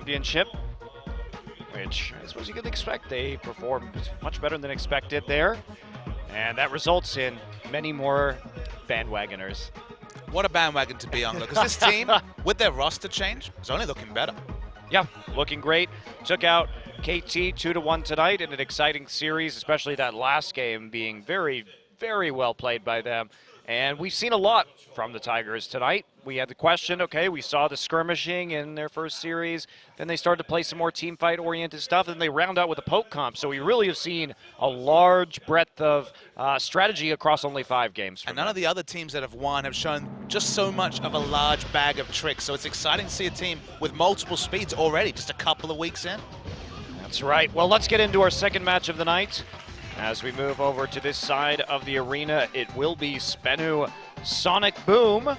championship, which I suppose you could expect. They performed much better than expected there, and that results in many more bandwagoners. What a bandwagon to be on, because this team, with their roster change, is only looking better. Yeah, looking great. Took out KT 2-1 tonight in an exciting series, especially that last game being very, very well played by them. And we've seen a lot from the Tigers tonight. We had the question, okay, we saw the skirmishing in their first series. Then they started to play some more team fight-oriented stuff, and they round out with a poke comp. So we really have seen a large breadth of strategy across only 5 games. And none of the other teams that have won have shown just so much of a large bag of tricks. So it's exciting to see a team with multiple speeds already, just a couple of weeks in. That's right. Well, let's get into our second match of the night. As we move over to this side of the arena, it will be SBENU Sonicboom,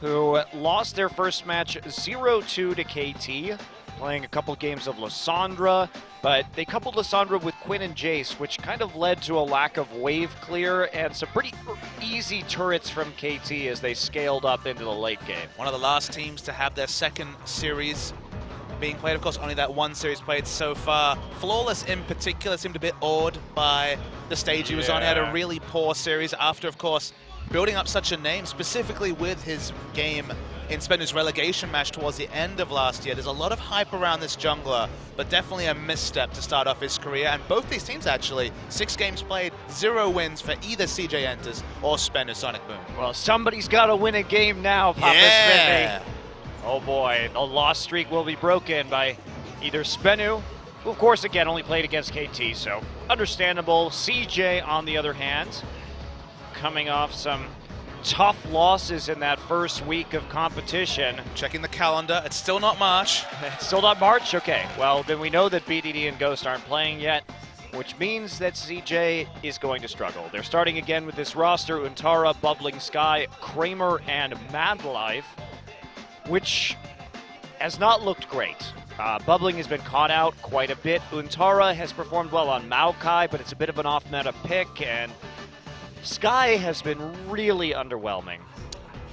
who lost their first match 0-2 to KT, playing a couple games of Lysandra, but they coupled Lysandra with Quinn and Jace, which kind of led to a lack of wave clear and some pretty easy turrets from KT as they scaled up into the late game. One of the last teams to have their second series being played. Of course, only that one series played so far. Flawless in particular seemed a bit awed by the stage he was on. He had a really poor series after, of course, building up such a name, specifically with his game in SBENU's relegation match towards the end of last year. There's a lot of hype around this jungler, but definitely a misstep to start off his career. And both these teams, actually, 6 games played, 0 wins for either CJ Entus or SBENU Sonicboom. Well, somebody's got to win a game now, Papa Smithy. Oh boy, the loss streak will be broken by either SBENU, who of course again only played against KT, so understandable. CJ on the other hand, coming off some tough losses in that first week of competition. Checking the calendar, it's still not March. It's still not March? Okay, well then we know that BDD and Ghost aren't playing yet, which means that CJ is going to struggle. They're starting again with this roster: Untara, Bubbling Sky, Kramer, and Madlife, which has not looked great. Bubbling has been caught out quite a bit. Untara has performed well on Maokai, but it's a bit of an off-meta pick, and Sky has been really underwhelming.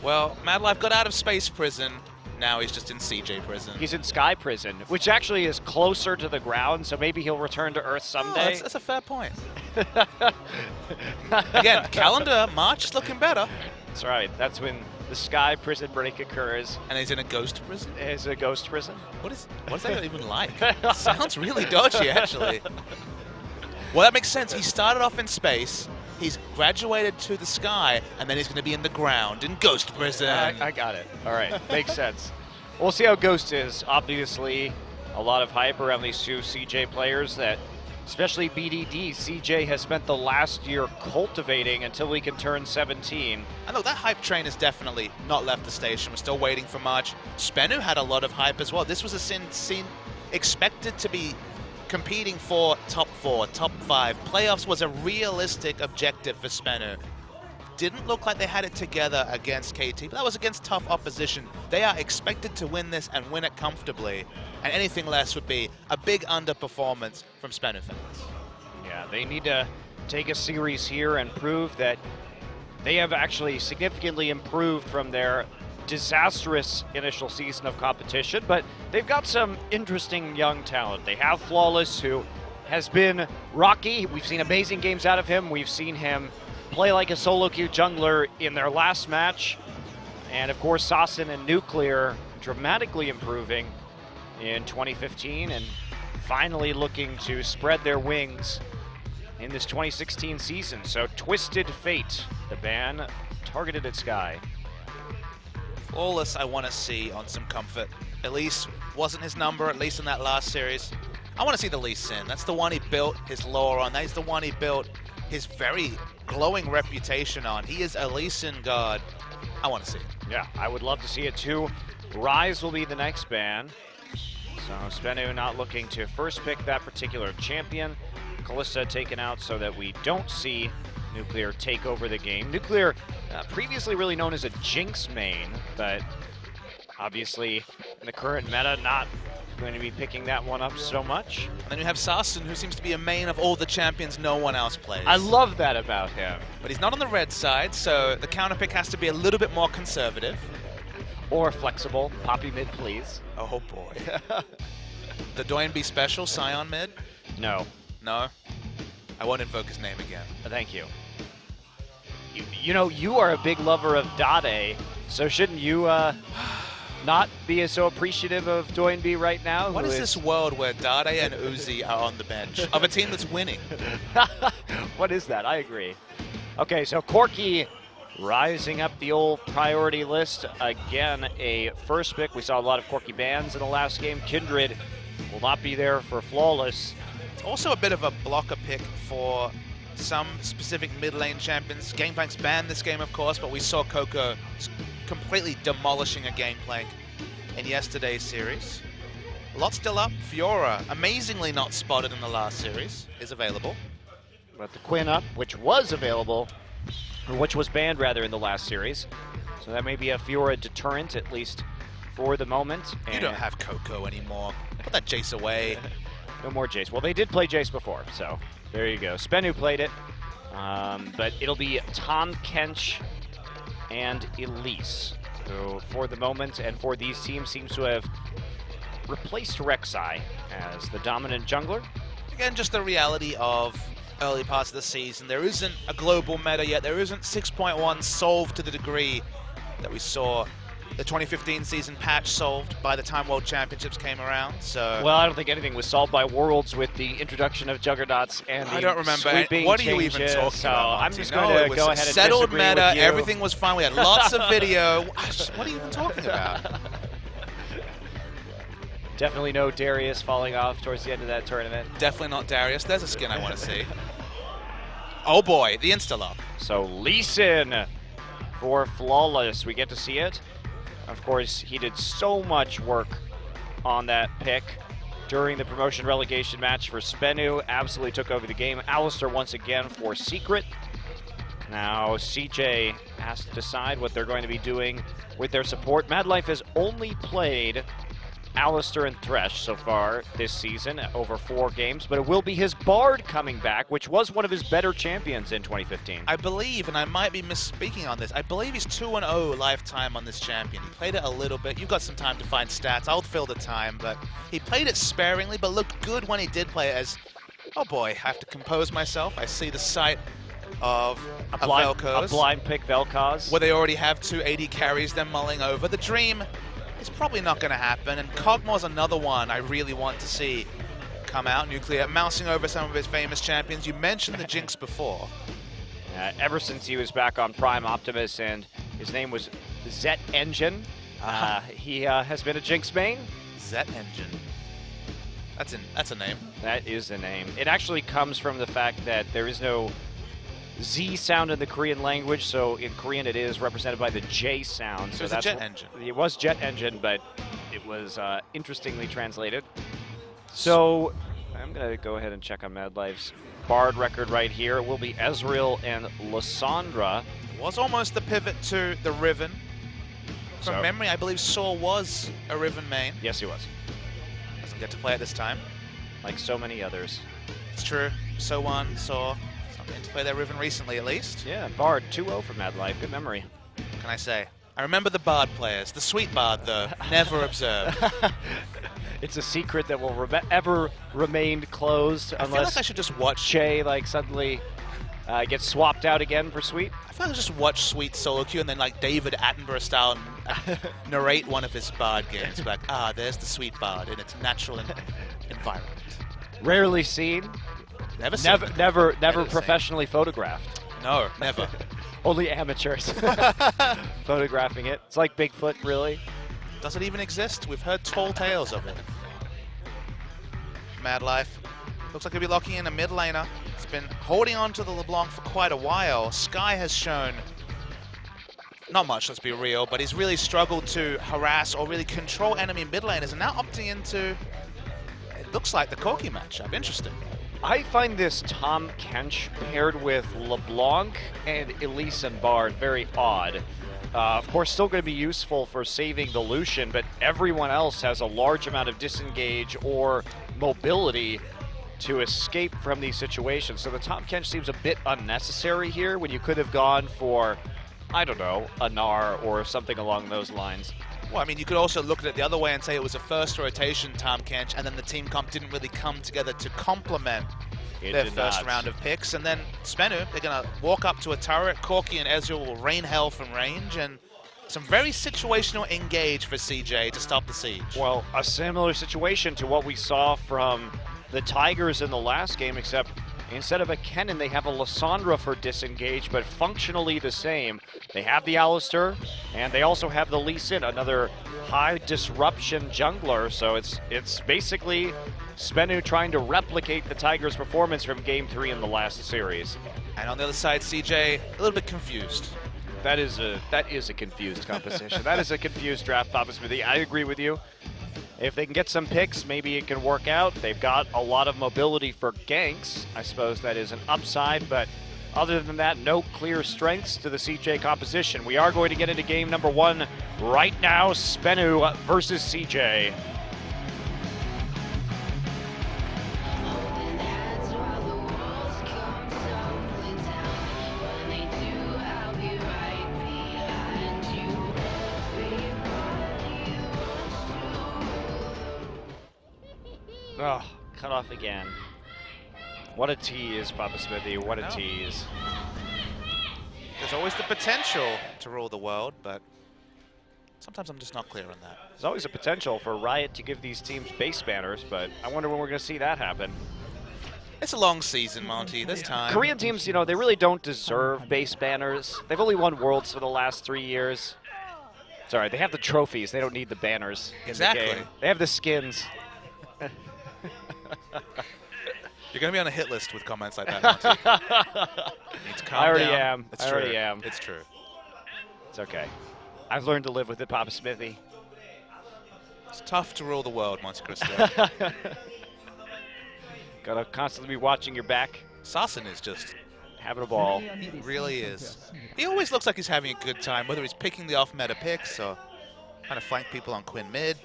Well, Madlife got out of Space Prison. Now he's just in CJ Prison. He's in Sky Prison, which actually is closer to the ground, so maybe he'll return to Earth someday. Oh, that's a fair point. Again, calendar, March is looking better. That's right. That's when the Sky Prison break occurs. And he's in a ghost prison? It's a ghost prison. What's that even like? Sounds really dodgy, actually. Well, that makes sense. He started off in space, he's graduated to the sky, and then he's going to be in the ground in ghost prison. I got it. All right. Makes sense. We'll see how Ghost is. Obviously, a lot of hype around these two CJ players that, especially BDD, CJ has spent the last year cultivating until he can turn 17. And look, that hype train has definitely not left the station. We're still waiting for March. SBENU had a lot of hype as well. This was a scene expected to be competing for top 4, top 5. Playoffs was a realistic objective for SBENU. Didn't look like they had it together against KT, but that was against tough opposition. They are expected to win this and win it comfortably, and anything less would be a big underperformance from SBENU fans. Yeah, they need to take a series here and prove that they have actually significantly improved from their disastrous initial season of competition, but they've got some interesting young talent. They have Flawless, who has been rocky. We've seen amazing games out of him. We've seen him play like a solo queue jungler in their last match. And of course, Sasin and Nuclear dramatically improving in 2015 and finally looking to spread their wings in this 2016 season. So Twisted Fate, the ban targeted at Sky. Flawless, I want to see on some comfort. Elise wasn't his number, at least in that last series. I want to see the Lee Sin. That's the one he built his lore on. That's the one he built his very glowing reputation on. He is a Lee Sin god. I want to see it. Yeah, I would love to see it too. Rise will be the next ban. So SBENU not looking to first pick that particular champion. Kalista taken out so that we don't see Nuclear take over the game. Nuclear, previously really known as a Jinx main, but obviously in the current meta, not going to be picking that one up so much. And then you have Sasin, who seems to be a main of all the champions no one else plays. I love that about him. But he's not on the red side, so the counter pick has to be a little bit more conservative. Or flexible. Poppy mid, please. Oh boy. The Doinby special, Scion mid? No. No? I won't invoke his name again. Thank you. You know, you are a big lover of Dade, so shouldn't you not be so appreciative of Doinby right now? What is this world where Dade and Uzi are on the bench of a team that's winning? What is that? I agree. Okay, so Corki rising up the old priority list. Again, a first pick. We saw a lot of Corki bans in the last game. Kindred will not be there for Flawless. It's also a bit of a blocker pick for some specific mid lane champions. Gameplank's banned this game, of course, but we saw Coco completely demolishing a Gameplank in yesterday's series. A lot still up. Fiora, amazingly not spotted in the last series, is available. But the Quinn up, which was available, or which was banned rather in the last series. So that may be a Fiora deterrent, at least for the moment. You don't have Coco anymore. Put that Jace away. No more Jace. Well, they did play Jace before, so there you go. SBENU played it, but it'll be Tom Kench and Elise, who for the moment and for these teams seems to have replaced Rek'Sai as the dominant jungler. Again, just the reality of early parts of the season. There isn't a global meta yet. There isn't 6.1 solved to the degree that we saw the 2015 season patch solved by the time World Championships came around. So, well, I don't think anything was solved by Worlds with the introduction of Juggernauts and the I don't remember. sweeping What are you changes, even talking so about? I'm just going to go ahead and settled disagree meta. with you. Everything was fine. We had lots of video. What are you even talking about? Definitely no Darius falling off towards the end of that tournament. Definitely not Darius. There's a skin I want to see. Oh boy, the insta-lock. So Lee Sin for Flawless. We get to see it. Of course, he did so much work on that pick during the promotion relegation match for SBENU. Absolutely took over the game. Alistair once again for Secret. Now CJ has to decide what they're going to be doing with their support. Madlife has only played Alistair and Thresh so far this season over 4 games, but it will be his Bard coming back, which was one of his better champions in 2015. I believe, and I might be misspeaking on this, I believe he's 2-0 lifetime on this champion. He played it a little bit. You've got some time to find stats. I'll fill the time, but he played it sparingly, but looked good when he did play it as, oh boy, I have to compose myself. I see the sight of Vel'Koz. A blind pick Vel'Koz. Where they already have 2 AD carries they're mulling over. The dream is probably not going to happen, and Kog'Maw's another one I really want to see come out. Nuclear mousing over some of his famous champions. You mentioned the Jinx before. Ever since he was back on Prime Optimus and his name was Zet Engine, he has been a Jinx main. Zet Engine. That's a name. That is a name. It actually comes from the fact that there is no Z sound in the Korean language, so in Korean it is represented by the J sound. So that's Jet Engine. It was Jet Engine, but it was interestingly translated. So I'm going to go ahead and check on Madlife's Bard record right here. It will be Ezreal and Lysandra. It was almost the pivot to the Riven. From memory, I believe Saw was a Riven main. Yes, he was. Doesn't get to play it this time. Like so many others. It's true. So1, Saw. Something to play their Riven recently, at least. Yeah, Bard 2-0 for Madlife. Good memory. What can I say? I remember the Bard players. The sweet Bard, though, never observed. It's a secret that will ever remain closed I unless feel like I should just watch Che suddenly gets swapped out again for Sweet. I feel like I just watch Sweet solo queue and then like David Attenborough style narrate one of his Bard games. Like, there's the Sweet Bard in its natural environment. Rarely seen. Never professionally photographed. No, never. Only amateurs photographing it. It's like Bigfoot, really. Does it even exist? We've heard tall tales of it. Madlife. Looks like he'll be locking in a mid laner. He's been holding on to the LeBlanc for quite a while. Sky has shown not much, let's be real, but he's really struggled to harass or really control enemy mid laners, and now opting into, it looks like the Corki matchup. Interesting. I find this Tom Kench paired with LeBlanc and Elise and Bard very odd. Of course, still going to be useful for saving the Lucian, but everyone else has a large amount of disengage or mobility to escape from these situations. So the Tom Kench seems a bit unnecessary here when you could have gone for, I don't know, a Gnar or something along those lines. Well, I mean, you could also look at it the other way and say it was a first rotation Tahm Kench, and then the team comp didn't really come together to complement their first round of picks. And then SBENU, they're going to walk up to a turret. Corki and Ezreal will rain hell from range, and some very situational engage for CJ to stop the siege. Well, a similar situation to what we saw from the Tigers in the last game, except instead of a Kennen, they have a Lissandra for disengage, but functionally the same. They have the Alistar, and they also have the Lee Sin, another high disruption jungler. So it's basically SBENU trying to replicate the Tigers' performance from Game 3 in the last series. And on the other side, CJ, a little bit confused. That is a confused composition. That is a confused draft, Papa Smithy. I agree with you. If they can get some picks, maybe it can work out. They've got a lot of mobility for ganks. I suppose that is an upside, but other than that, no clear strengths to the CJ composition. We are going to get into game number 1 right now. SBENU versus CJ. Oh, cut off again. What a tease, Papa Smithy, what a tease. There's always the potential to rule the world, but sometimes I'm just not clear on that. There's always a potential for Riot to give these teams base banners, but I wonder when we're going to see that happen. It's a long season, Monty. There's time. Korean teams, you know, they really don't deserve base banners. They've only won Worlds for the last 3 years. Sorry, they have the trophies. They don't need the banners. Exactly. In the game. They have the skins. You're going to be on a hit list with comments like that, Monty. Need to calm I already down. am. It's I true. already am. It's true. It's okay. I've learned to live with it, Papa Smithy. It's tough to rule the world, Monte Cristo. Gotta constantly be watching your back. Sassen is just having a ball. He really is. He always looks like he's having a good time, whether he's picking the off-meta picks or trying to flank people on Quinn mid.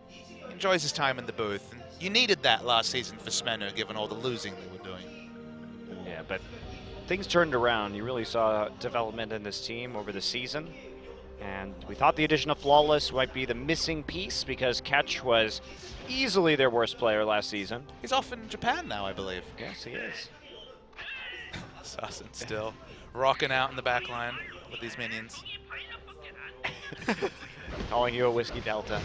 He enjoys his time in the booth. And you needed that last season for SBENU, given all the losing they were doing. Yeah, but things turned around. You really saw development in this team over the season. And we thought the addition of Flawless might be the missing piece because Catch was easily their worst player last season. He's off in Japan now, I believe. Yes, he is. Sassen still rocking out in the back line with these minions. Calling you a Whiskey Delta.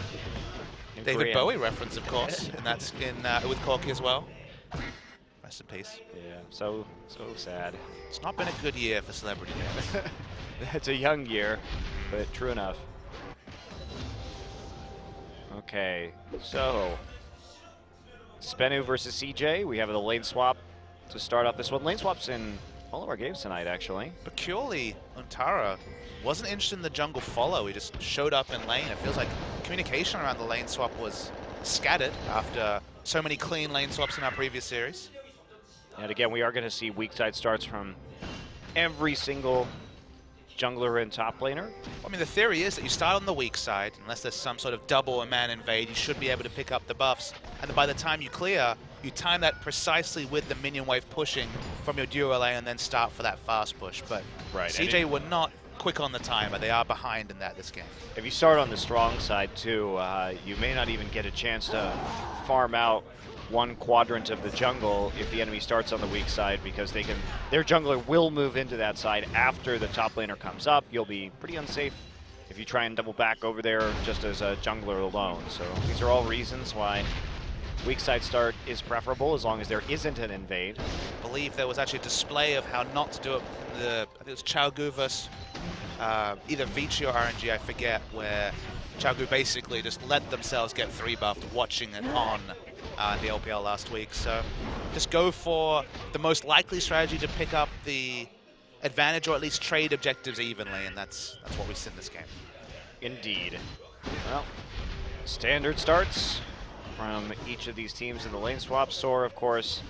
David Korean. Bowie reference, of course, and that's in with Corki as well. Rest in peace. Yeah, so sad. It's not been a good year for celebrity names. It's a young year, but true enough. Okay, so SBENU versus CJ. We have the lane swap to start off this one. Lane swap's in all of our games tonight, actually. Peculiarly, Untara wasn't interested in the jungle follow. He just showed up in lane. It feels like communication around the lane swap was scattered after so many clean lane swaps in our previous series. And again, we are going to see weak side starts from every single jungler and top laner. I mean, the theory is that you start on the weak side, unless there's some sort of double or man invade, you should be able to pick up the buffs. And then by the time you clear, you time that precisely with the minion wave pushing from your duo lane and then start for that fast push. But right, CJ were not quick on the timer. They are behind in that this game. If you start on the strong side too, you may not even get a chance to farm out one quadrant of the jungle if the enemy starts on the weak side, because their jungler will move into that side after the top laner comes up. You'll be pretty unsafe if you try and double back over there just as a jungler alone. So these are all reasons why weak side start is preferable as long as there isn't an invade. I believe there was actually a display of how not to do it. I think it was Chaogu versus either Vici or RNG, I forget, where Chaogu basically just let themselves get 3-buffed watching it on the LPL last week. So just go for the most likely strategy to pick up the advantage, or at least trade objectives evenly, and that's what we see in this game. Indeed. Well, standard starts from each of these teams in the lane swap. Soar, of course,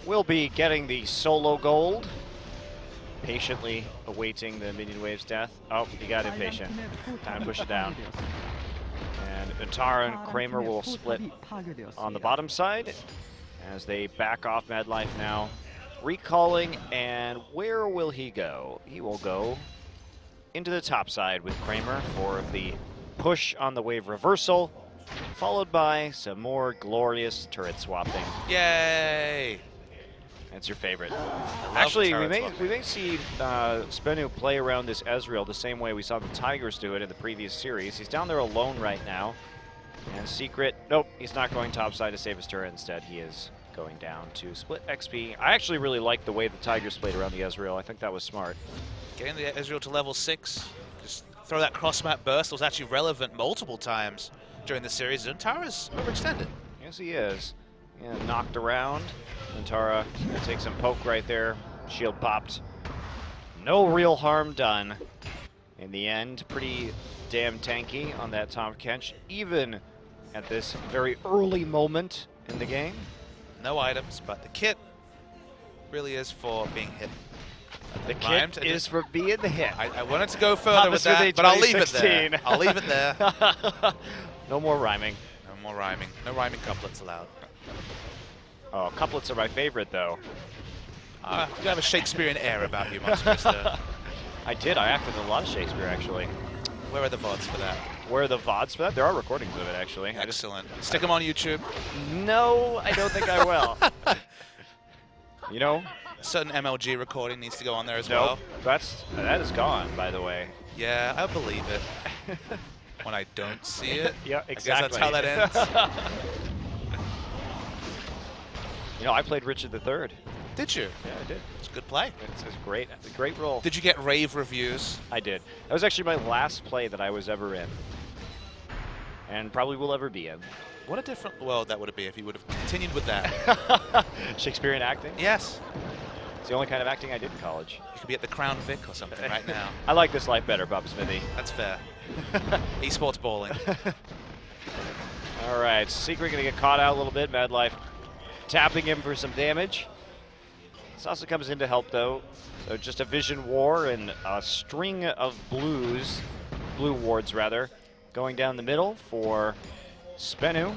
will be getting the solo gold, patiently awaiting the minion wave's death. Oh, he got impatient. Time to push it down. And Untara and Kramer will split on the bottom side as they back off Mad Life now. Recalling, and where will he go? He will go into the top side with Kramer for the push on the wave reversal, followed by some more glorious turret swapping. Yay! That's your favorite. Actually, we turret may see SBENU play around this Ezreal the same way we saw the Tigers do it in the previous series. He's down there alone right now. And Secret, nope, he's not going topside to save his turret. Instead, he is going down to split XP. I actually really like the way the Tigers played around the Ezreal. I think that was smart. Getting the Ezreal to level 6, just throw that cross-map burst was actually relevant multiple times during the series, and Tara's overextended. Yes, he is. Yeah, knocked around. And Tara takes some poke right there. Shield popped. No real harm done. In the end, pretty damn tanky on that Tahm Kench, even at this very early moment in the game. No items, but the kit really is for being hit. The kit is for being the hit. I wanted to go further with that, but I'll leave it there. I'll leave it there. No more rhyming. No more rhyming. No rhyming couplets allowed. Oh, couplets are my favorite, though. You have a Shakespearean air about you, Monster. I did. I acted in a lot of Shakespeare, actually. Where are the VODs for that? Where are the VODs for that? There are recordings of it, actually. Excellent. Stick them on YouTube. No, I don't think I will. You know? A certain MLG recording needs to go on there as Nope. well. That is gone, by the way. Yeah, I believe it. When I don't see it. Yeah, exactly. I guess that's how that ends. You know, I played Richard III. Did you? Yeah, I did. It's a good play. It's great. It's a great role. Did you get rave reviews? I did. That was actually my last play that I was ever in. And probably will ever be in. What a different world that would be if you would have continued with that. Shakespearean acting? Yes. It's the only kind of acting I did in college. You could be at the Crown Vic or something right now. I like this life better, Bob Smithy. That's fair. eSports bowling. All right, Secret going to get caught out a little bit. Mad Life tapping him for some damage. This also comes in to help, though. So just a Vision War and a string of blue wards, rather, going down the middle for SBENU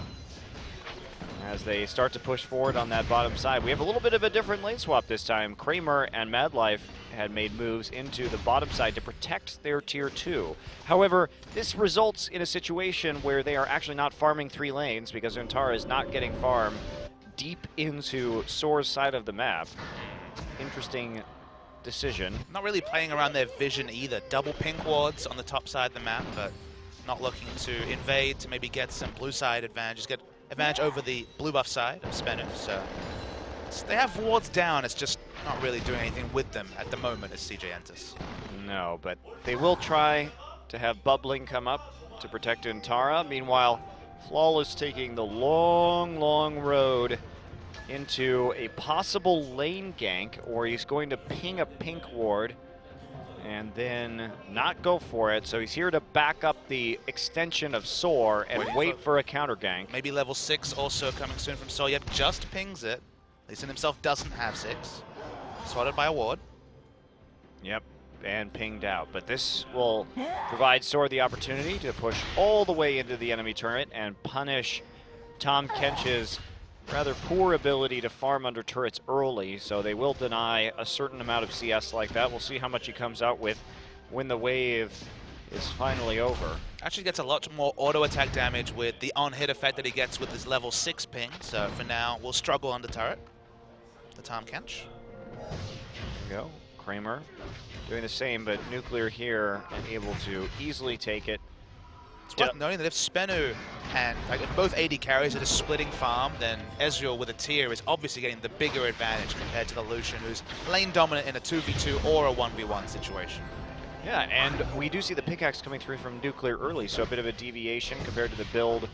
as they start to push forward on that bottom side. We have a little bit of a different lane swap this time. Kramer and Mad Life had made moves into the bottom side to protect their tier 2. However, this results in a situation where they are actually not farming 3 lanes because Untara is not getting farm deep into Soar's side of the map. Interesting decision. Not really playing around their vision either. Double pink wards on the top side of the map, but not looking to invade to maybe get some blue side advantage, get advantage over the blue buff side of SBENU. So they have wards down, it's just not really doing anything with them at the moment as CJ Entus. No, but they will try to have bubbling come up to protect Untara. Meanwhile, Flawless taking the long, long road into a possible lane gank, or he's going to ping a pink ward and then not go for it. So he's here to back up the extension of Soar and wait for a counter gank. Maybe level 6 also coming soon from Soar. Yep, just pings it. Lee Sin himself doesn't have 6. Swatted by a ward. Yep, and pinged out. But this will provide Soar the opportunity to push all the way into the enemy turret and punish Tahm Kench's rather poor ability to farm under turrets early, so they will deny a certain amount of CS like that. We'll see how much he comes out with when the wave is finally over. Actually gets a lot more auto attack damage with the on-hit effect that he gets with his level 6 ping, so for now we'll struggle under turret. The Tahm Kench. There we go. Kramer doing the same, but Nuclear here and able to easily take it. It's worth noting that if SBENU and if both AD carries are just splitting farm, then Ezreal with a tier is obviously getting the bigger advantage compared to the Lucian, who's lane dominant in a 2v2 or a 1v1 situation. Yeah, and we do see the pickaxe coming through from Nuclear early, so a bit of a deviation compared to the build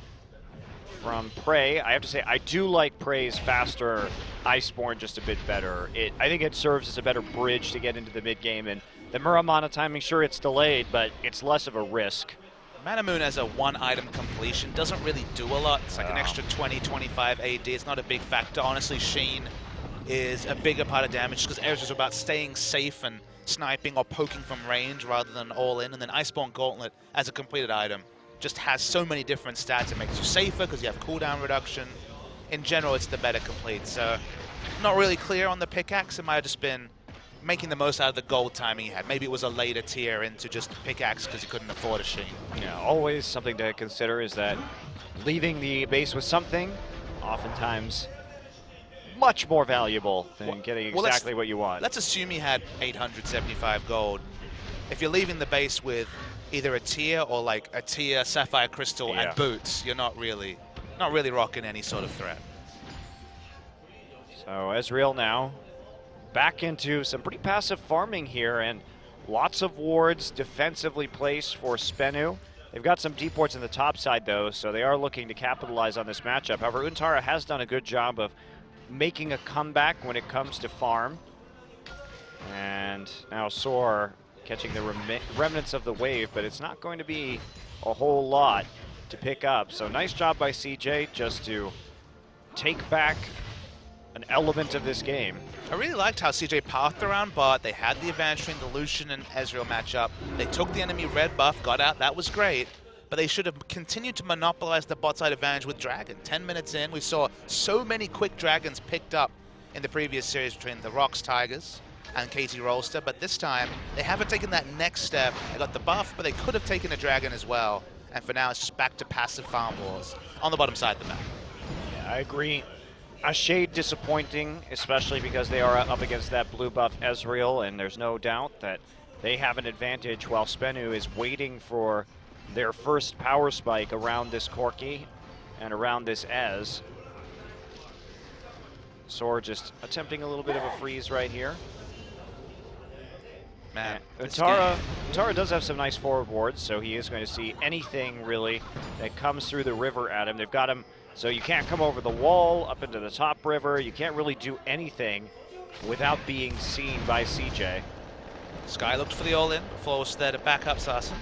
from Prey. I have to say, I do like Prey's faster Iceborne just a bit better. I think it serves as a better bridge to get into the mid game, and the Muramana timing, sure, it's delayed, but it's less of a risk. Manamoon as a one-item completion doesn't really do a lot. It's like an extra 20, 25 AD. It's not a big factor. Honestly, Sheen is a bigger part of damage because Ezreal's about staying safe and sniping or poking from range rather than all in. And then Iceborne Gauntlet as a completed item just has so many different stats. It makes you safer because you have cooldown reduction. In general, it's the better complete. So not really clear on the pickaxe. It might have just been making the most out of the gold timing he had. Maybe it was a later tier into just pickaxe because he couldn't afford a Sheen. Yeah, always something to consider is that leaving the base with something, oftentimes much more valuable than getting exactly what you want. Let's assume he had 875 gold. If you're leaving the base with either a tier or like a tier sapphire crystal and boots, you're not really rocking any sort of threat. So Ezreal now back into some pretty passive farming here, and lots of wards defensively placed for SBENU. They've got some deep wards in the top side though, so they are looking to capitalize on this matchup. However, Untara has done a good job of making a comeback when it comes to farm. And now Soar catching the remnants of the wave, but it's not going to be a whole lot to pick up. So nice job by CJ just to take back an element of this game. I really liked how CJ pathed around bot. They had the advantage between the Lucian and Ezreal matchup. They took the enemy red buff, got out, that was great. But they should have continued to monopolize the bot side advantage with Dragon. 10 minutes in, we saw so many quick Dragons picked up in the previous series between the Rocks Tigers and KT Rolster, but this time they haven't taken that next step. They got the buff, but they could have taken a Dragon as well. And for now, it's just back to passive farm wars on the bottom side of the map. Yeah, I agree. A shade disappointing, especially because they are up against that blue buff Ezreal, and there's no doubt that they have an advantage while SBENU is waiting for their first power spike around this Corki and around this Ez. Soar just attempting a little bit of a freeze right here. Man, Untara does have some nice forward wards, so he is going to see anything really that comes through the river at him. They've got him, so you can't come over the wall up into the top river. You can't really do anything without being seen by CJ. Sky looked for the all-in, forced there to back up Sassen.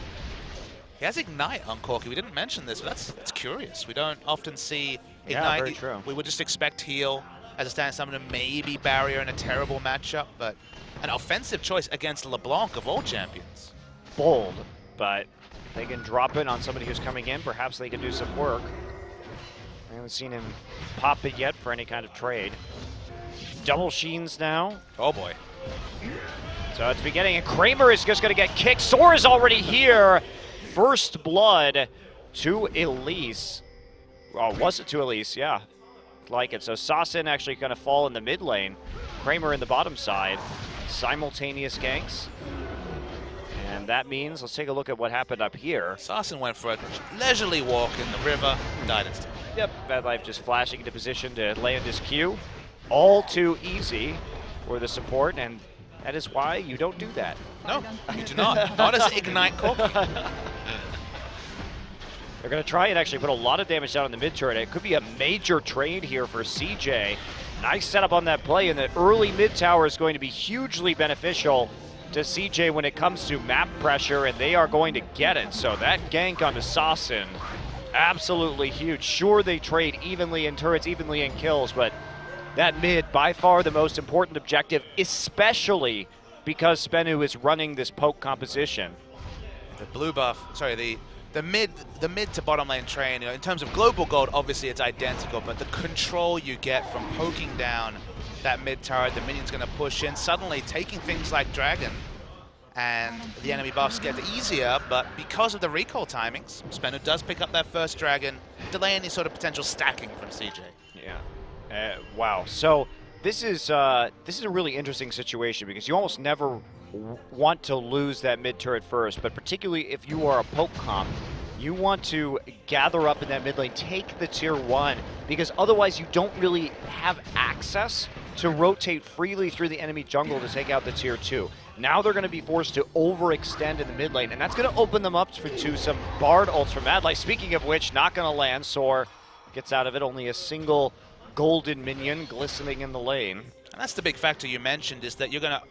He has Ignite on Corki. We didn't mention this, but that's curious. We don't often see Ignite. Yeah, very true. We would just expect heal as a stand summoner, maybe Barrier in a terrible matchup, but an offensive choice against LeBlanc of all champions. Bold, but they can drop it on somebody who's coming in. Perhaps they can do some work. I haven't seen him pop it yet for any kind of trade. Double Sheens now. Oh boy. So it's beginning, and Kramer is just going to get kicked. Soar is already here. First blood to Elise. Oh, was it to Elise? Yeah, like it. So Sassen actually going to fall in the mid lane. Kramer in the bottom side. Simultaneous ganks. And that means, let's take a look at what happened up here. Sassen went for a leisurely walk in the river, died instantly. Yep, Bad Life just flashing into position to land his Q. All too easy for the support, and that is why you don't do that. No, you do not. Not as Ignite Corki. They're going to try and actually put a lot of damage down on the mid turret. It could be a major trade here for CJ. Nice setup on that play, and the early mid tower is going to be hugely beneficial to CJ when it comes to map pressure, and they are going to get it. So that gank onto Sassen, absolutely huge. Sure, they trade evenly in turrets, evenly in kills, but that mid, by far the most important objective, especially because SBENU is running this poke composition. The blue buff, sorry, the mid to bottom lane train, in terms of global gold, obviously it's identical, but the control you get from poking down that mid turret, the minion's going to push in, suddenly taking things like Dragon, and the enemy buffs get easier, but because of the recall timings, SBENU does pick up that first Dragon, delay any sort of potential stacking from CJ. Yeah. Wow. So this is a really interesting situation because you almost never want to lose that mid turret first, but particularly if you are a poke comp, you want to gather up in that mid lane, take the tier 1, because otherwise you don't really have access to rotate freely through the enemy jungle to take out the tier 2. Now they're going to be forced to overextend in the mid lane, and that's going to open them up to some Bard ults from Mad Life. Speaking of which, not going to land. Soar gets out of it, only a single golden minion glistening in the lane. And that's the big factor you mentioned, is that you're going to,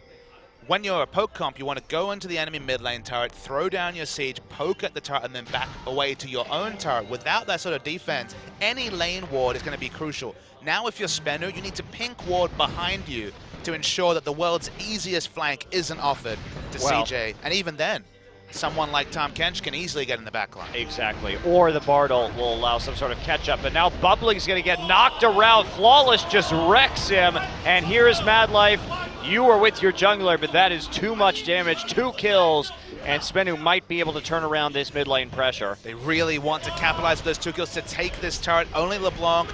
when you're a poke comp, you want to go into the enemy mid lane turret, throw down your siege, poke at the turret, and then back away to your own turret. Without that sort of defense, any lane ward is going to be crucial. Now if you're SBENU, you need to pink ward behind you to ensure that the world's easiest flank isn't offered to CJ. And even then, someone like Tom Kench can easily get in the back line. Exactly, or the Bard ult will allow some sort of catch-up, but now Bubbling's going to get knocked around. Flawless just wrecks him, and here's Mad Life You are with your jungler, but that is too much damage. 2 kills, and SBENU might be able to turn around this mid lane pressure. They really want to capitalize on those 2 kills to take this turret. Only LeBlanc,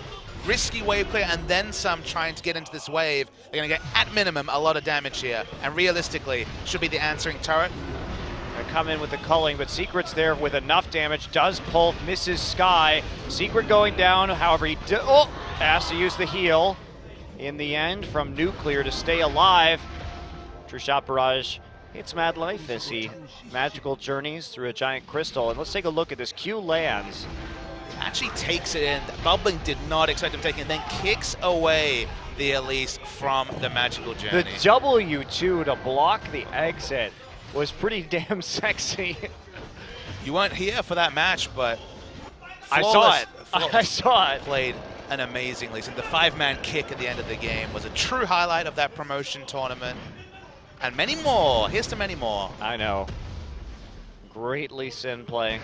risky wave clear, and then some trying to get into this wave. They're going to get, at minimum, a lot of damage here. And realistically, should be the answering turret. They come in with the culling, but Secret's there with enough damage. Does pull, misses Sky. Secret going down, however, he has to use the heal in the end from Nuclear to stay alive. True Shot Barrage hits Mad Life as he magical journeys through a giant crystal. And let's take a look at this. Q lands. Actually takes it in. Bubbling did not expect him taking it, then kicks away the Elise from the magical journey. The W2 to block the exit was pretty damn sexy. You weren't here for that match, but I saw it. I saw it. Played an amazingly. So the 5-man kick at the end of the game was a true highlight of that promotion tournament. And many more. Here's to many more. I know. Great Lee Sin play.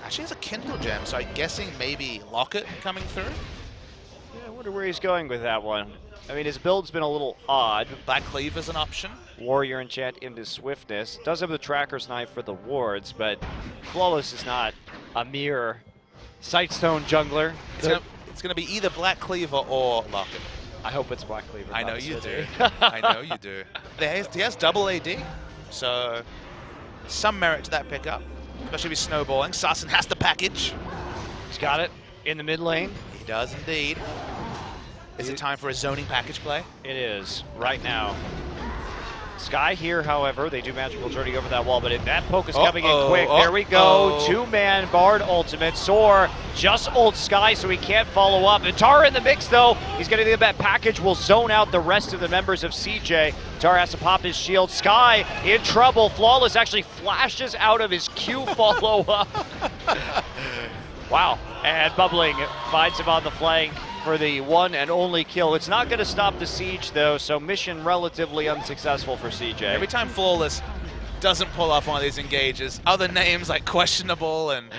Actually has a Kindle gem, so I'm guessing maybe Locket coming through. Yeah, I wonder where he's going with that one. I mean, his build's been a little odd. Black Cleave is an option. Warrior enchant into swiftness. Does have the Tracker's Knife for the wards, but Flawless is not a mere Sightstone jungler. It's gonna be either Black Cleaver or Locket. I hope it's Black Cleaver. I know you do. I know you do. He has double AD, so some merit to that pickup, especially if he's snowballing. Sassen has the package. He's got it in the mid lane. He does indeed. Is it time for a zoning package play? It is, right now. Sky here, however, they do magical journey over that wall, but that poke is coming in quick. There we go, 2-man Bard ultimate. Soar just ult Sky, so he can't follow up. And Tara in the mix, though. He's going to get that package, will zone out the rest of the members of CJ. Tara has to pop his shield. Sky in trouble. Flawless actually flashes out of his Q follow-up. Wow, and Bubbling finds him on the flank for the one and only kill. It's not going to stop the siege, though, so mission relatively unsuccessful for CJ. Every time Flawless doesn't pull off one of these engages, other names like Questionable and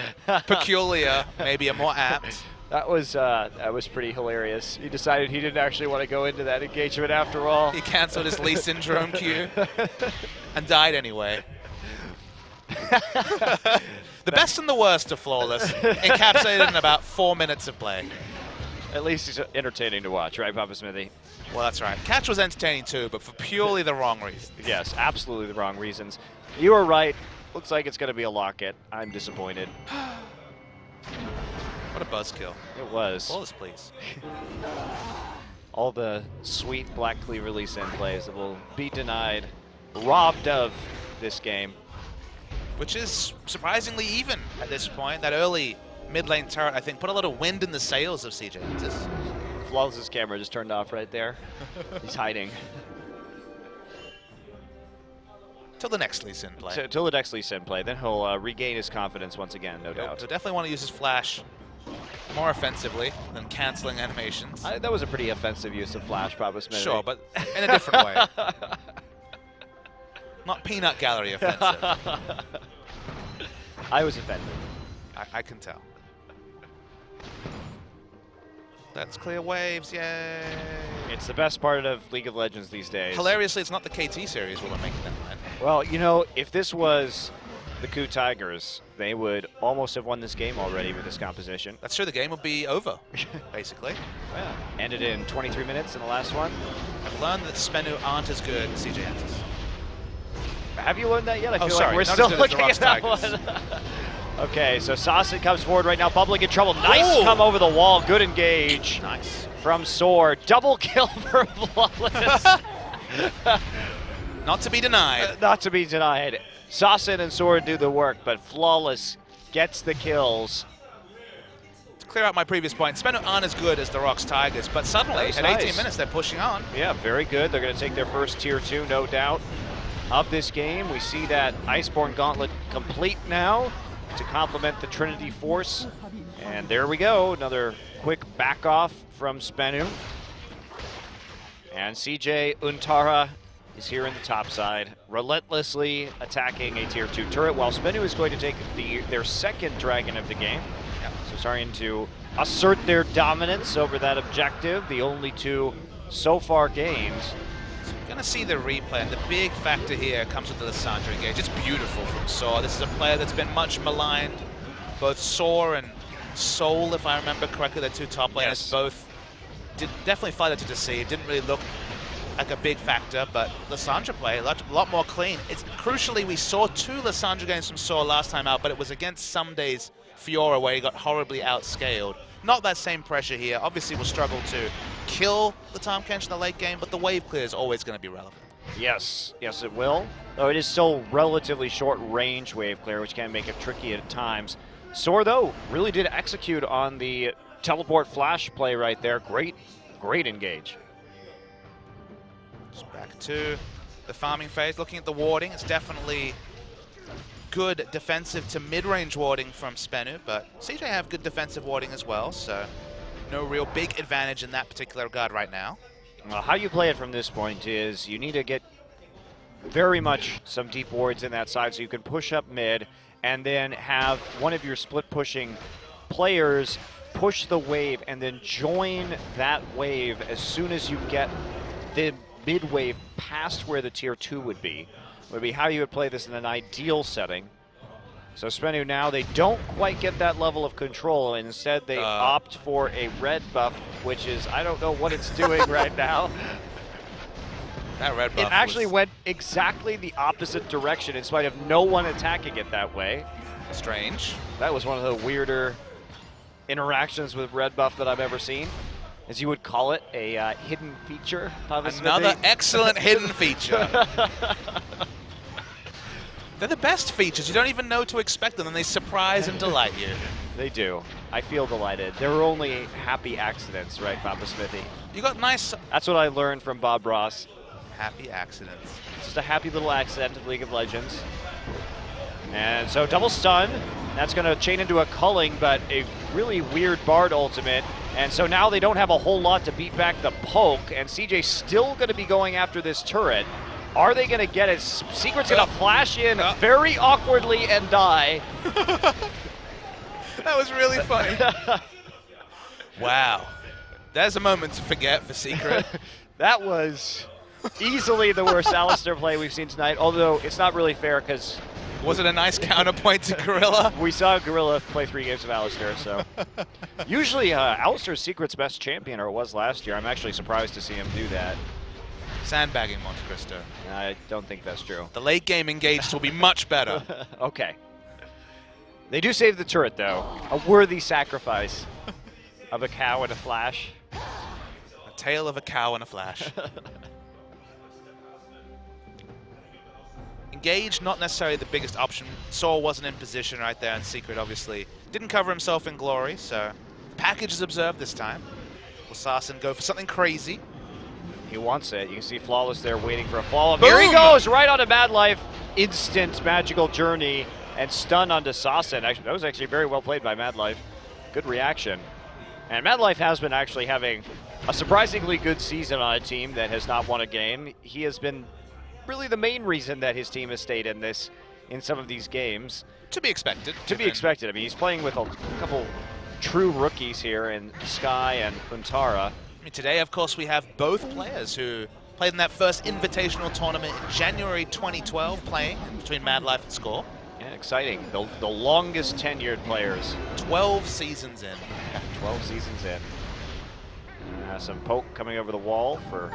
Peculiar maybe are more apt. That was pretty hilarious. He decided he didn't actually want to go into that engagement after all. He canceled his Lee Syndrome queue and died anyway. The best and the worst of Flawless, encapsulated in about 4 minutes of play. At least he's entertaining to watch, right, Papa Smithy? Well, that's right. Catch was entertaining too, but for purely the wrong reasons. Yes, absolutely the wrong reasons. You were right. Looks like it's going to be a Locket. I'm disappointed. What a buzzkill. It was. Flawless, please. All the sweet Black Cleaver Lee Sin plays that will be denied, robbed of this game. Which is surprisingly even at this point. That early mid lane turret, I think, put a lot of wind in the sails of CJ Entus. Flawless's camera just turned off right there. He's hiding. Till the next Lee Sin play. Till the next Lee Sin play. Then he'll regain his confidence once again, no doubt. So definitely want to use his flash more offensively than canceling animations. That was a pretty offensive use of flash, Papa Smithy. Sure, but in a different way. Not peanut gallery offensive. I was offended. I can tell. Let's clear waves, yay! It's the best part of League of Legends these days. Hilariously, it's not the KT series where we're making them win. Well, you know, if this was the Coup Tigers, they would almost have won this game already with this composition. That's true, the game would be over, basically. Yeah. Ended in 23 minutes in the last one. I've learned that SBENU aren't as good as CJ Entus. Have you learned that yet? I feel sorry, like we're not still as good looking as at the that Rocks one. Okay, so Sassen comes forward right now. Bubbling in trouble. Nice come over the wall. Good engage. Nice. From Soar. Double kill for Flawless. Not to be denied. Not to be denied. Sassen and Soar do the work, but Flawless gets the kills. To clear out my previous point, SBENU aren't as good as the Rocks Tigers, but suddenly, at 18 minutes, they're pushing on. Yeah, very good. They're going to take their first Tier 2, no doubt, of this game. We see that Iceborne Gauntlet complete now to complement the Trinity Force. And there we go, another quick back off from SBENU. And CJ Untara is here in the top side, relentlessly attacking a Tier 2 turret, while SBENU is going to take their second dragon of the game. So starting to assert their dominance over that objective, the only two so far games. Going going to see the replay, and the big factor here comes with the Lissandra engage. It's beautiful from Saw. This is a player that's been much maligned. Both Saw and Soul, if I remember correctly, their 2 top laners, Yes. both did definitely fight to see. It didn't really look like a big factor, but Lissandra play a lot more clean. It's crucially, we saw 2 Lissandra games from Saw last time out, but it was against Sunday's Fiora where he got horribly outscaled. Not that same pressure here. Obviously, we'll struggle to kill the Tahm Kench in the late game, but the wave clear is always going to be relevant. Yes, yes it will. Though it is still relatively short range wave clear, which can make it tricky at times. Soar, though, really did execute on the teleport flash play right there. Great engage. Just back to the farming phase. Looking at the warding, it's definitely good defensive to mid-range warding from SBENU, but CJ have good defensive warding as well, so no real big advantage in that particular regard right now. Well, how you play it from this point is you need to get very much some deep wards in that side so you can push up mid and then have one of your split pushing players push the wave and then join that wave as soon as you get the mid wave past where the tier 2 would be how you would play this in an ideal setting. So SBENU now, they don't quite get that level of control, and instead they opt for a red buff, which is, I don't know what it's doing right now. That red buff It actually went exactly the opposite direction in spite of no one attacking it that way. Strange. That was one of the weirder interactions with red buff that I've ever seen. As you would call it, a hidden feature. Another excellent hidden feature. They're the best features. You don't even know to expect them, and they surprise and delight you. They do. I feel delighted. There were only happy accidents, right, Papa Smithy? You got nice... That's what I learned from Bob Ross. Happy accidents. Just a happy little accident of League of Legends. And so double stun. That's going to chain into a culling, but a really weird Bard ultimate. And so now they don't have a whole lot to beat back the poke, and CJ's still going to be going after this turret. Are they going to get it? Secret's going to flash in very awkwardly and die. That was really funny. Wow. There's a moment to forget for Secret. That was easily the worst Alistar play we've seen tonight, although it's not really fair because... Was it a nice counterpoint to Gorilla? We saw Gorilla play 3 games of Alistar, so... Usually Alistar's Secret's best champion, or it was last year. I'm actually surprised to see him do that. Sandbagging Monte Cristo. I don't think that's true. The late game engaged will be much better. Okay. They do save the turret, though. A worthy sacrifice of a cow and a flash. A tale of a cow and a flash. Engage, not necessarily the biggest option. Saul wasn't in position right there, and Secret obviously didn't cover himself in glory, so the package is observed this time. Will Sarsen go for something crazy? He wants it. You can see Flawless there waiting for a follow-up. Here he goes, right onto Mad Life. Instant magical journey and stun onto Sarsen. Actually, that was actually very well played by Mad Life. Good reaction. And Mad Life has been actually having a surprisingly good season on a team that has not won a game. He has been really the main reason that his team has stayed in some of these games. To be expected. To be expected. I mean, he's playing with a couple true rookies here in Sky and Untara. Today, of course, we have both players who played in that first invitational tournament in January 2012 playing between Mad Life and Score. Yeah, exciting. The longest tenured players. 12 seasons in. 12 seasons in. Some poke coming over the wall for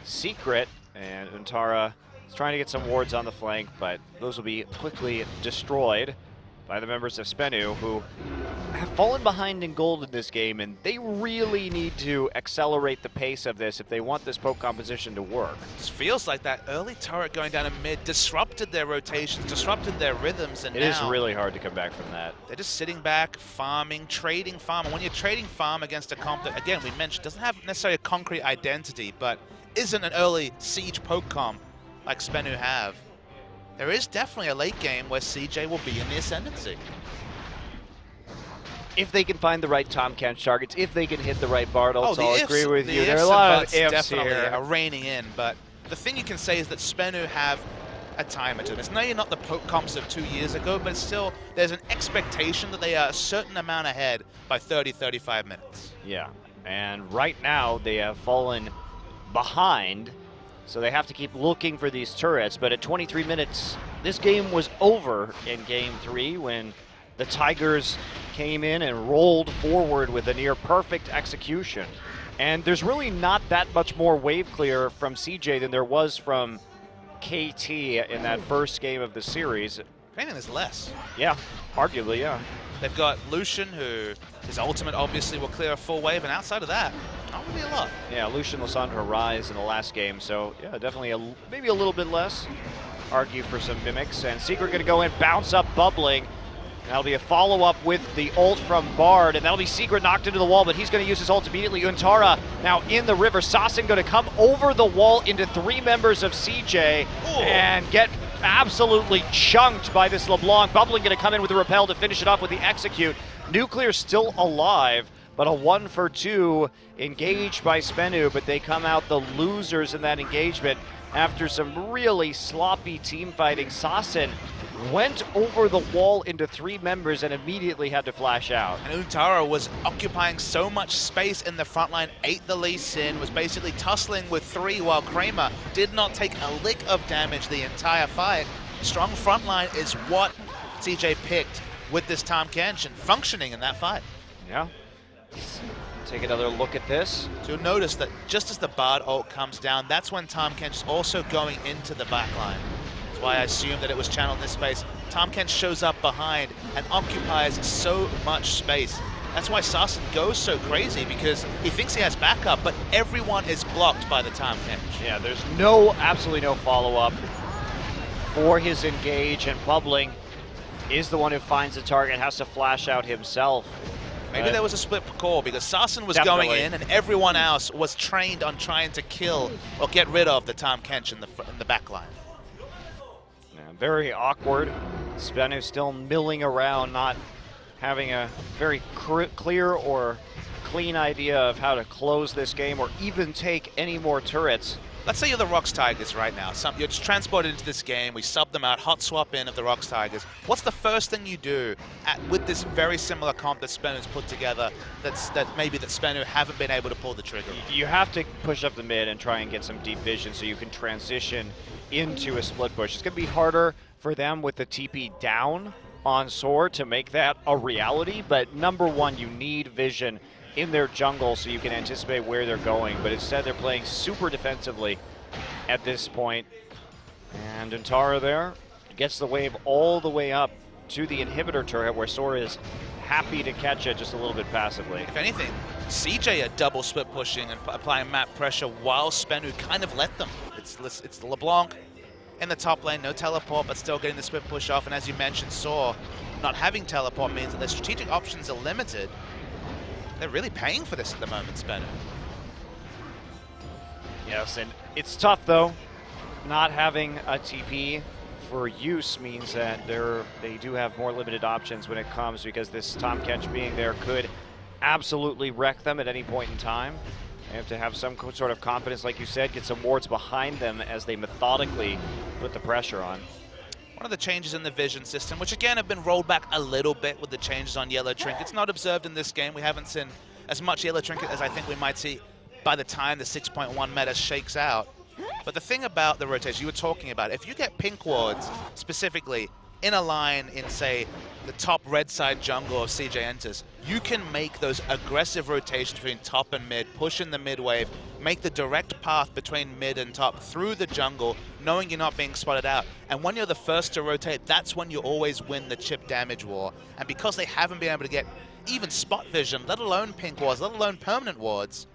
Secret, and Untara is trying to get some wards on the flank, but those will be quickly destroyed by the members of SBENU, who have fallen behind in gold in this game, and they really need to accelerate the pace of this if they want this poke composition to work. It feels like that early turret going down in mid disrupted their rotations, disrupted their rhythms, and it is really hard to come back from that. They're just sitting back, farming, trading farm. And when you're trading farm against a comp that, again, we mentioned, doesn't have necessarily a concrete identity, but isn't an early siege poke comp like SBENU have, there is definitely a late game where CJ will be in the ascendancy. If they can find the right Tahm Kench targets, if they can hit the right Bard ults, I'll agree with you. There are a lot of ifs definitely here. are reigning in, but the thing you can say is that SBENU have a timer to them. It's maybe not the poke comps of 2 years ago, but still there's an expectation that they are a certain amount ahead by 30, 35 minutes. Yeah, and right now they have fallen behind So they have to keep looking for these turrets. But at 23 minutes, this game was over in Game 3 when the Tigers came in and rolled forward with a near perfect execution. And there's really not that much more wave clear from CJ than there was from KT in that first game of the series. If anything, there's less. Yeah, arguably, yeah. They've got Lucian, who his ultimate obviously will clear a full wave, and outside of that, not really a lot. Yeah, Lucian, Lissandra, Rise in the last game, so yeah, definitely maybe a little bit less. Argue for some mimics, and Secret going to go in, bounce up Bubbling. That'll be a follow-up with the ult from Bard, and that'll be Secret knocked into the wall, but he's going to use his ult immediately. Untara now in the river. Sasin going to come over the wall into 3 members of CJ and get absolutely chunked by this LeBlanc. Bubbling going to come in with the repel to finish it off with the execute. Nuclear still alive, but a 1 for 2 engaged by SBENU, but they come out the losers in that engagement after some really sloppy team fighting. Sasin went over the wall into 3 members and immediately had to flash out. And Untara was occupying so much space in the front line, ate the Lee Sin, was basically tussling with 3 while Kramer did not take a lick of damage the entire fight. Strong front line is what CJ picked with this Tahm Kench and functioning in that fight. Yeah. Take another look at this. So you'll notice that just as the Bard ult comes down, that's when Tahm Kench is also going into the backline. That's why I assumed that it was channeled in this space. Tahm Kench shows up behind and occupies so much space. That's why Sasin goes so crazy, because he thinks he has backup, but everyone is blocked by the Tahm Kench. Yeah, there's absolutely no follow-up for his engage, and Bubbling is the one who finds the target, has to flash out himself. Maybe there was a split call because Sasin was going in and everyone else was trained on trying to kill or get rid of the Tahm Kench in the back line. Yeah, very awkward. SBENU still milling around, not having a very clear or clean idea of how to close this game or even take any more turrets. Let's say you're the Rocks Tigers right now. You're just transported into this game. We sub them out, hot swap in of the Rocks Tigers. What's the first thing you do with this very similar comp that SBENU's put together that SBENU haven't been able to pull the trigger on? You have to push up the mid and try and get some deep vision so you can transition into a split push. It's going to be harder for them with the TP down on Sword to make that a reality, but number one, you need vision in their jungle so you can anticipate where they're going, but instead they're playing super defensively at this point. And Untara there gets the wave all the way up to the inhibitor turret where Sora is happy to catch it just a little bit passively. If anything, CJ are double split pushing and applying map pressure while SBENU kind of let them. It's the LeBlanc in the top lane, no teleport, but still getting the split push off, and as you mentioned, Saw not having teleport means that their strategic options are limited. They're really paying for this at the moment, SBENU. Yes, and it's tough though. Not having a TP for use means that they do have more limited options when it comes, because this Tahm Kench being there could absolutely wreck them at any point in time. They have to have some sort of confidence, like you said, get some wards behind them as they methodically put the pressure on. One of the changes in the vision system, which again have been rolled back a little bit with the changes on Yellow Trinket. Not observed in this game. We haven't seen as much Yellow Trinket as I think we might see by the time the 6.1 meta shakes out. But the thing about the rotation you were talking about, if you get pink wards specifically in a line in, say, the top red side jungle of CJ Entus, you can make those aggressive rotations between top and mid, push in the mid wave, make the direct path between mid and top through the jungle, knowing you're not being spotted out. And when you're the first to rotate, that's when you always win the chip damage war. And because they haven't been able to get even spot vision, let alone pink wards, let alone permanent wards,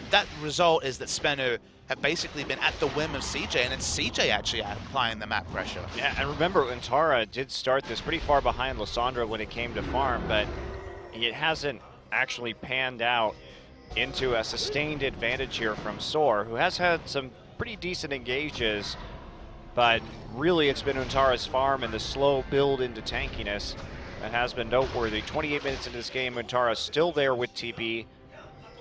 that result is that SBENU have basically been at the whim of CJ, and it's CJ actually applying the map pressure. Yeah, and remember, Untara did start this pretty far behind Lissandra when it came to farm, but it hasn't actually panned out into a sustained advantage here from Soar, who has had some pretty decent engages, but really it's been Untara's farm and the slow build into tankiness that has been noteworthy. 28 minutes into this game, Untara's still there with TP,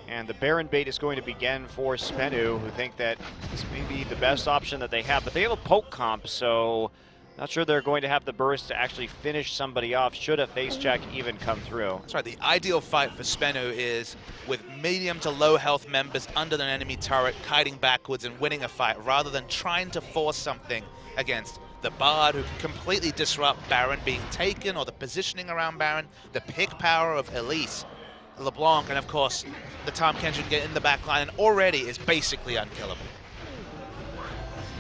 and the Baron bait is going to begin for SBENU, who think that this may be the best option that they have, but they have a poke comp, so Not sure they're going to have the burst to actually finish somebody off should a face check even come through. That's right, the ideal fight for SBENU is with medium to low health members under an enemy turret, kiting backwards and winning a fight, rather than trying to force something against the Bard, who can completely disrupt Baron being taken, or the positioning around Baron, the pick power of Elise, LeBlanc, and of course, the Tahm Kench can get in the back line and already is basically unkillable.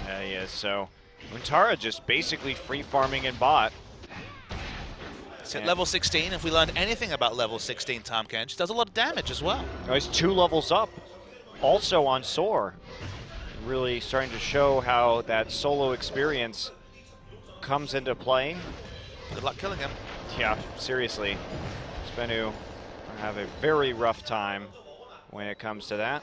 Yeah, he is. So Untara just basically free farming in bot. It's at level 16. If we learned anything about level 16, Tahm Kench does a lot of damage as well. Oh, he's 2 levels up, also on Soar. Really starting to show how that solo experience comes into play. Good luck killing him. Yeah, seriously. SBENU have a very rough time when it comes to that.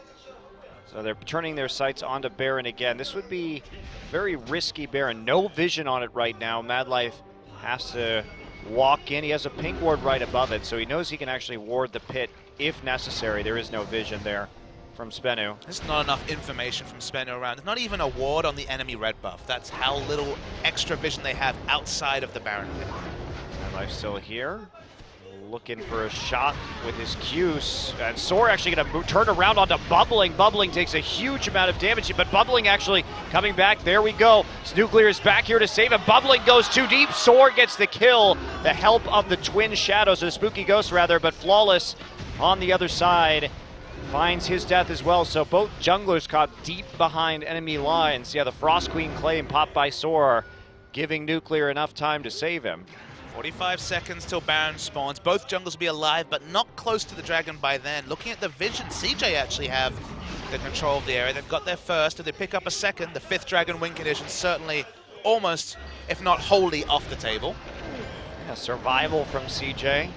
So they're turning their sights onto Baron again. This would be very risky Baron. No vision on it right now. Madlife has to walk in. He has a pink ward right above it, so he knows he can actually ward the pit if necessary. There is no vision there from SBENU. There's not enough information from SBENU around. There's not even a ward on the enemy red buff. That's how little extra vision they have outside of the Baron pit. Madlife's still here. Looking for a shot with his Qs. And Soar actually going to turn around onto Bubbling. Bubbling takes a huge amount of damage, but Bubbling actually coming back. There we go. Nuclear is back here to save him. Bubbling goes too deep. Soar gets the kill. The help of the Twin Shadows, or the Spooky Ghost rather, but Flawless on the other side finds his death as well. So both junglers caught deep behind enemy lines. Yeah, the Frost Queen claim popped by Soar, giving Nuclear enough time to save him. 45 seconds till Baron spawns. Both jungles will be alive, but not close to the dragon by then. Looking at the vision, CJ actually have the control of the area. They've got their first. If they pick up a second, the 5th dragon win condition certainly almost, if not wholly, off the table. Yeah, survival from CJ,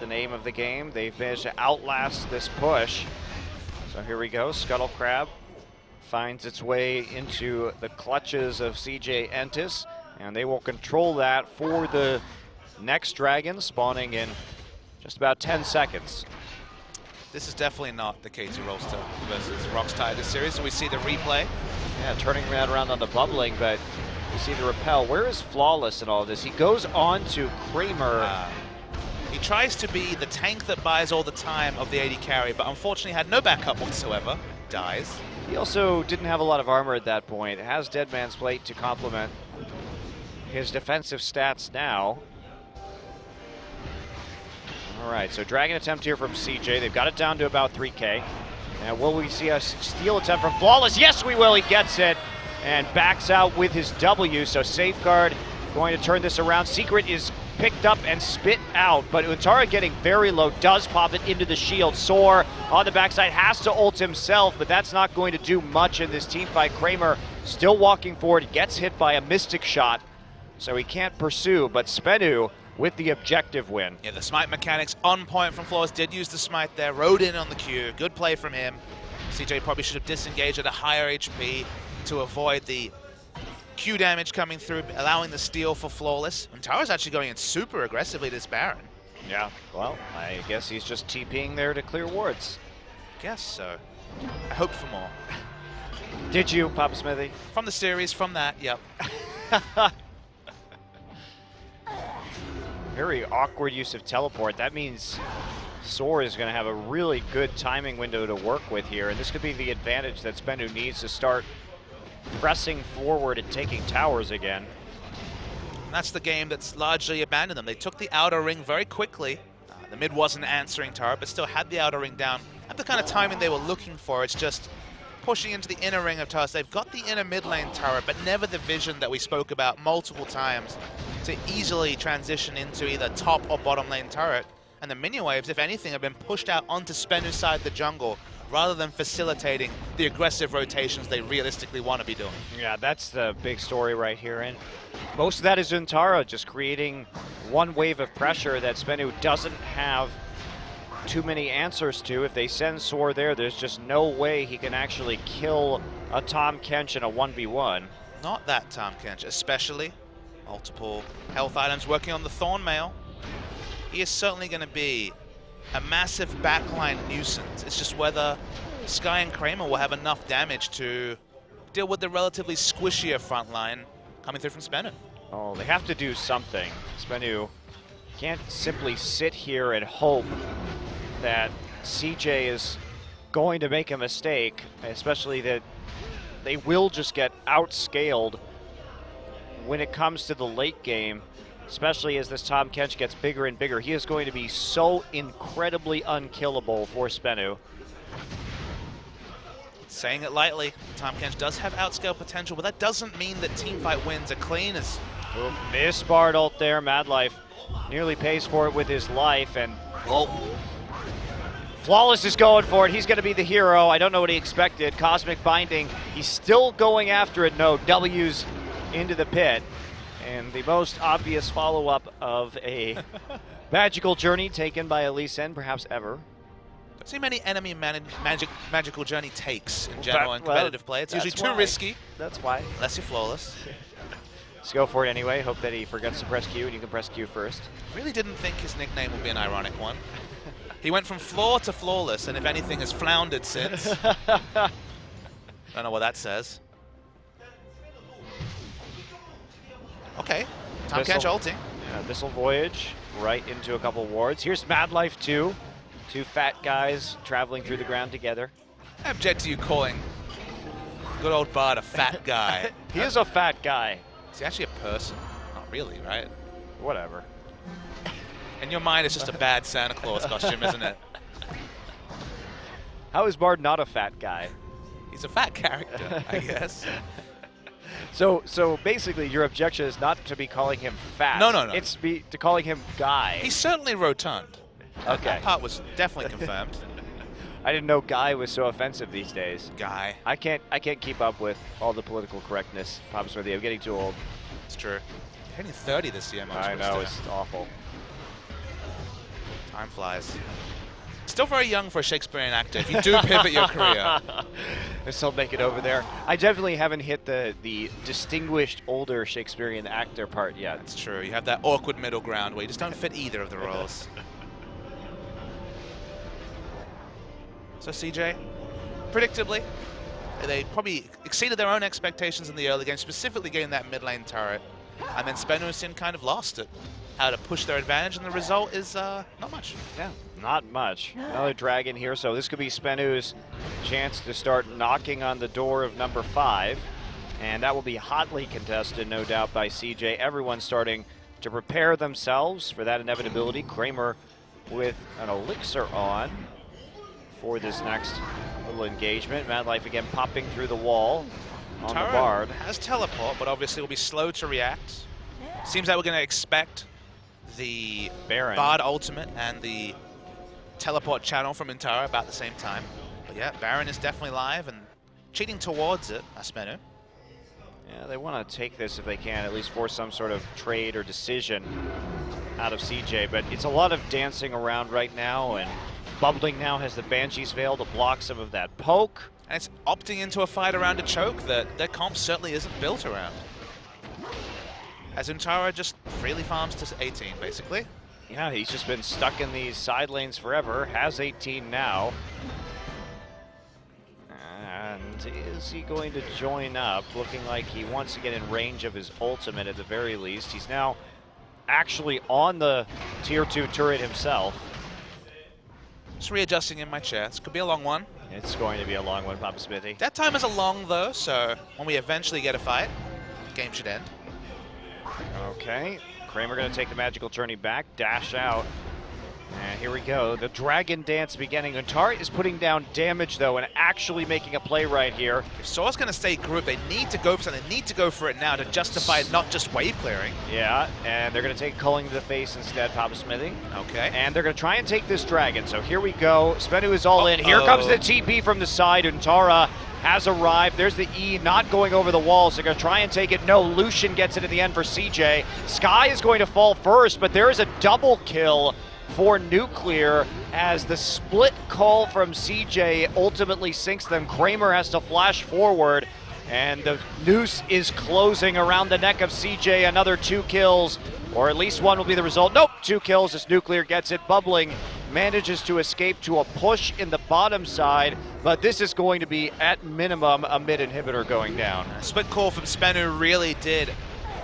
the name of the game. They've managed to outlast this push. So here we go. Scuttle Crab finds its way into the clutches of CJ Entus, and they will control that for the next dragon, spawning in just about 10 seconds. This is definitely not the KT Rolster versus Rocks Tigers series, so we see the replay. Yeah, turning that around on the Bubbling, but you see the repel. Where is Flawless in all of this? He goes on to Kramer. He tries to be the tank that buys all the time of the AD carry, but unfortunately had no backup whatsoever. Dies. He also didn't have a lot of armor at that point. Has Dead Man's Plate to complement his defensive stats now. All right, so Dragon attempt here from CJ. They've got it down to about 3K. Now, will we see a steal attempt from Flawless? Yes, we will. He gets it and backs out with his W. So Safeguard going to turn this around. Secret is picked up and spit out, but Untara getting very low, does pop it into the shield. Soar on the backside has to ult himself, but that's not going to do much in this team fight. Kramer still walking forward, gets hit by a Mystic Shot, so he can't pursue, but SBENU with the objective win. Yeah, the smite mechanics on point from Flawless. Did use the smite there, rode in on the Q. Good play from him. CJ probably should have disengaged at a higher HP to avoid the Q damage coming through, allowing the steal for Flawless. And Tara's actually going in super aggressively this Baron. Yeah, well, I guess he's just TPing there to clear wards. Guess so. I hope for more. Did you, Papa Smithy? From the series, from that, yep. Very awkward use of teleport. That means Soar is going to have a really good timing window to work with here, and this could be the advantage that SBENU needs to start pressing forward and taking towers again. That's the game that's largely abandoned them. They took the outer ring very quickly. The mid wasn't answering tower, but still had the outer ring down. At the kind of timing they were looking for, it's just pushing into the inner ring of towers. They've got the inner mid lane turret, but never the vision that we spoke about multiple times to easily transition into either top or bottom lane turret. And the minion waves, if anything, have been pushed out onto SBENU's side of the jungle, rather than facilitating the aggressive rotations they realistically want to be doing. Yeah, that's the big story right here. And most of that is Untara just creating one wave of pressure that SBENU doesn't have too many answers to. If they send Soar there, there's just no way he can actually kill a Tahm Kench in a 1v1. Not that Tahm Kench, especially. Multiple health items working on the Thorn Mail. He is certainly going to be a massive backline nuisance. It's just whether Sky and Kramer will have enough damage to deal with the relatively squishier front line coming through from SBENU. Oh, they have to do something. SBENU can't simply sit here and hope that CJ is going to make a mistake, especially that they will just get outscaled when it comes to the late game, especially as this Tahm Kench gets bigger and bigger. He is going to be so incredibly unkillable for SBENU. Saying it lightly, Tahm Kench does have outscale potential, but that doesn't mean that teamfight wins are clean as... Misbarred ult there. Madlife nearly pays for it with his life, and Flawless is going for it. He's going to be the hero. I don't know what he expected. Cosmic Binding, he's still going after it. No, W's into the pit. And the most obvious follow-up of a magical journey taken by Elisen, perhaps ever. Don't see many enemy magical journey takes in general in competitive play. It's usually too risky. That's why. Unless you're Flawless. Let's go for it anyway. Hope that he forgets to press Q and you can press Q first. Really didn't think his nickname would be an ironic one. He went from Flaw to Flawless, and if anything has floundered since. Don't know what that says. Okay, Tahm Kench ulting. Missile Voyage right into a couple wards. Here's Madlife 2. Two fat guys traveling through the ground together. I object to you calling good old Bard a fat guy. He is a fat guy. Is he actually a person? Not really, right? Whatever. In your mind, it's just a bad Santa Claus costume, isn't it? How is Bard not a fat guy? He's a fat character, I guess. So basically, your objection is not to be calling him fat. No. It's to calling him guy. He's certainly rotund. Okay. That part was definitely confirmed. I didn't know guy was so offensive these days. Guy. I can't keep up with all the political correctness. Papa Smithy, I'm getting too old. It's true. You're hitting 30 this year, most I know, it's awful. Time flies. Still very young for a Shakespearean actor if you do pivot your career. I still make it over there. I definitely haven't hit the distinguished older Shakespearean actor part yet. That's true. You have that awkward middle ground where you just don't fit either of the roles. So CJ, predictably, they probably exceeded their own expectations in the early game, specifically getting that mid lane turret. And then SBENU kind of lost it. How to push their advantage, and the result is not much. Yeah, not much. Another dragon here, so this could be SBENU's chance to start knocking on the door of number 5. And that will be hotly contested, no doubt, by CJ. Everyone's starting to prepare themselves for that inevitability. Kramer with an elixir on for this next little engagement. Madlife again popping through the wall on the Bard. Has teleport, but obviously will be slow to react. Seems like we're going to expect the Baron. Bard ultimate and the teleport channel from Intara about the same time. But yeah, Baron is definitely live and cheating towards it, SBENU. Yeah, they want to take this if they can, at least force some sort of trade or decision out of CJ. But it's a lot of dancing around right now, and Bubbling now has the Banshee's Veil to block some of that poke. And it's opting into a fight around a choke that their comp certainly isn't built around. As Intara just freely farms to 18, basically. Yeah, he's just been stuck in these side lanes forever. Has 18 now. And is he going to join up? Looking like he wants to get in range of his ultimate at the very least. He's now actually on the tier 2 turret himself. Just readjusting in my chair. This could be a long one. It's going to be a long one, Papa Smithy. That time is a long though, so when we eventually get a fight, the game should end. Okay, Kramer going to take the magical journey back, dash out. And here we go, the dragon dance beginning. Intara is putting down damage though and actually making a play right here. If Sour's going to stay group, they need to go for something. They need to go for it now to justify not just wave clearing. Yeah, and they're going to take Culling to the face instead, Papa Smithy. Okay. And they're going to try and take this dragon. So here we go. SBENU is all in. Here comes the TP from the side. Intara has arrived. There's the E not going over the walls. They're going to try and take it. No, Lucian gets it in the end for CJ. Sky is going to fall first, but there is a double kill for Nuclear as the split call from CJ ultimately sinks them. Kramer has to flash forward, and the noose is closing around the neck of CJ. Another 2 kills, or at least one will be the result. Nope, 2 kills as Nuclear gets it. Bubbling manages to escape to a push in the bottom side, but this is going to be, at minimum, a mid inhibitor going down. A split call from SBENU really did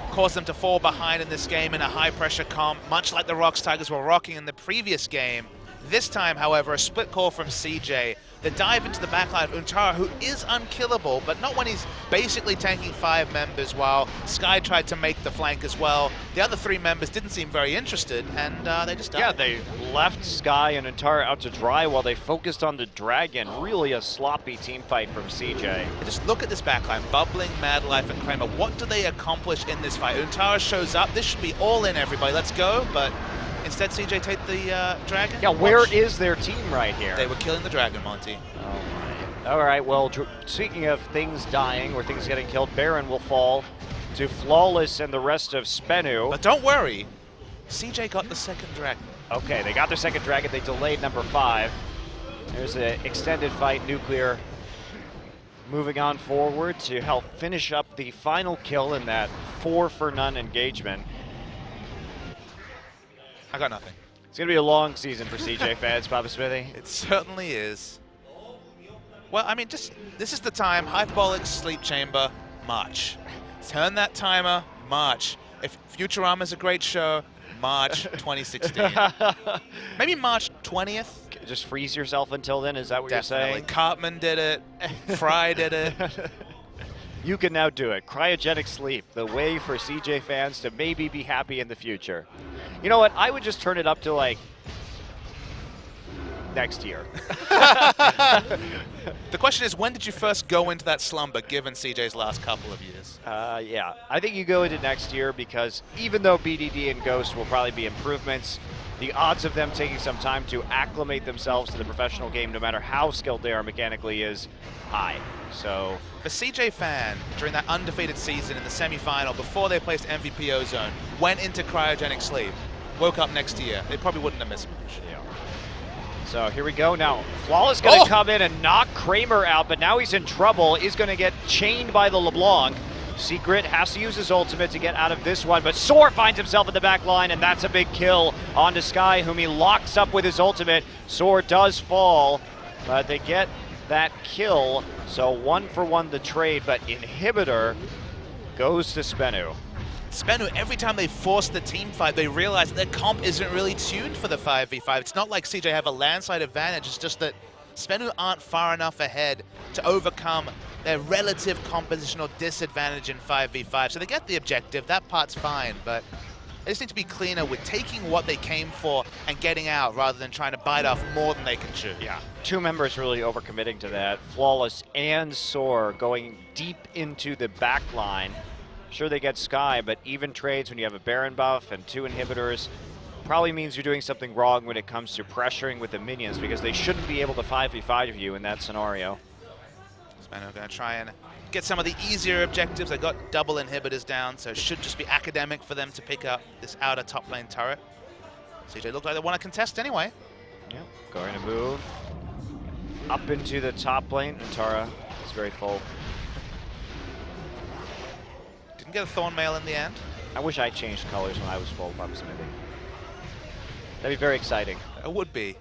caused them to fall behind in this game in a high-pressure comp, much like the Rocks Tigers were rocking in the previous game. This time, however, a split call from CJ. The dive into the backline of Untara, who is unkillable, but not when he's basically tanking 5 members, while Sky tried to make the flank as well. The other 3 members didn't seem very interested, and they just died. Yeah, they left Sky and Untara out to dry while they focused on the Dragon. Really a sloppy team fight from CJ. Just look at this backline, Bubbling, Madlife, and Kramer. What do they accomplish in this fight? Untara shows up. This should be all in, everybody. Let's go, but instead, CJ take the Dragon. Yeah, where is their team right here? They were killing the Dragon, Monty. Oh my. All right, well, speaking of things dying or things getting killed, Baron will fall to Flawless and the rest of SBENU. But don't worry, CJ got the second Dragon. Okay, they got their second Dragon. They delayed number 5. There's an extended fight. Nuclear moving on forward to help finish up the final kill in that 4-for-none engagement. I got nothing. It's going to be a long season for CJ fans, Papa Smithy. It certainly is. Well, I mean, this is the time. Hyperbolic Sleep Chamber, March. Turn that timer, March. If Futurama's a great show, March 2016. Maybe March 20th. Just freeze yourself until then, is that what Definitely. you're saying? Cartman did it. Fry did it. You can now do it. Cryogenic sleep, the way for CJ fans to maybe be happy in the future. You know what? I would just turn it up to like next year. The question is, when did you first go into that slumber, given CJ's last couple of years? Yeah, I think you go into next year because even though BDD and Ghost will probably be improvements, the odds of them taking some time to acclimate themselves to the professional game, no matter how skilled they are mechanically, is high. So the CJ fan, during that undefeated season in the semi-final, before they placed MVP Ozone, went into cryogenic sleep, woke up next year. They probably wouldn't have missed much. Yeah. So here we go now. Flawless going to come in and knock Kramer out, but now he's in trouble. Is going to get chained by the LeBlanc. Secret has to use his ultimate to get out of this one, but Soar finds himself in the back line, and that's a big kill onto Sky, whom he locks up with his ultimate. Soar does fall, but they get that kill. So 1-for-1 the trade, but Inhibitor goes to SBENU. SBENU, every time they force the team fight, they realize that their comp isn't really tuned for the 5v5. It's not like CJ have a landslide advantage, it's just that SBENU aren't far enough ahead to overcome their relative compositional disadvantage in 5v5. So they get the objective, that part's fine, but they just need to be cleaner with taking what they came for and getting out rather than trying to bite off more than they can chew. Yeah, 2 members really overcommitting to that. Flawless and Soar going deep into the back line. Sure, they get Sky, but even trades when you have a Baron buff and 2 inhibitors probably means you're doing something wrong when it comes to pressuring with the minions, because they shouldn't be able to 5v5 you in that scenario. SBENU going to try and get some of the easier objectives. They got double inhibitors down, so it should just be academic for them to pick up this outer top lane turret. CJ looked like they want to contest anyway. Yep, going to move up into the top lane. Untara is very full. Didn't get a Thorn Mail in the end. I wish I changed colors when I was full, Papa Smithy. That'd be very exciting. It would be.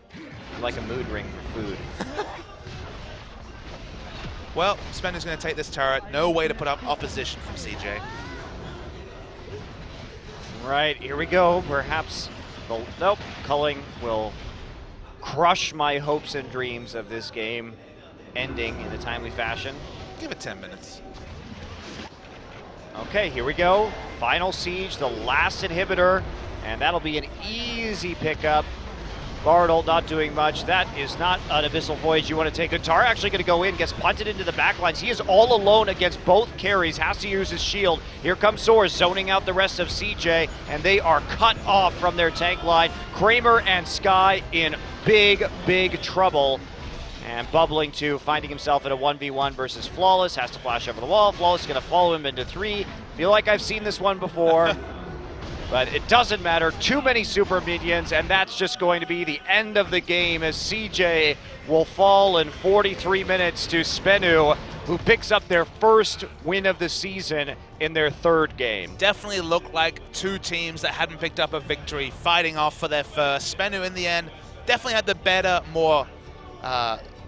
Like a mood ring for food. Well, SBENU's going to take this turret. No way to put up opposition from CJ. Right, here we go. Perhaps, nope, culling will crush my hopes and dreams of this game ending in a timely fashion. Give it 10 minutes. Okay, here we go. Final siege, the last inhibitor, and that'll be an easy pickup. Bartle not doing much. That is not an Abyssal Voyage you want to take. Untara actually going to go in, gets punted into the backlines. He is all alone against both carries, has to use his shield. Here comes Soar zoning out the rest of CJ, and they are cut off from their tank line. Kramer and Sky in big, big trouble. And Bubbling too, finding himself in a 1v1 versus Flawless, has to flash over the wall. Flawless is going to follow him into 3. Feel like I've seen this one before. But it doesn't matter, too many super minions, and that's just going to be the end of the game as CJ will fall in 43 minutes to SBENU, who picks up their first win of the season in their 3rd game. Definitely looked like 2 teams that hadn't picked up a victory, fighting off for their first. SBENU in the end definitely had the better, more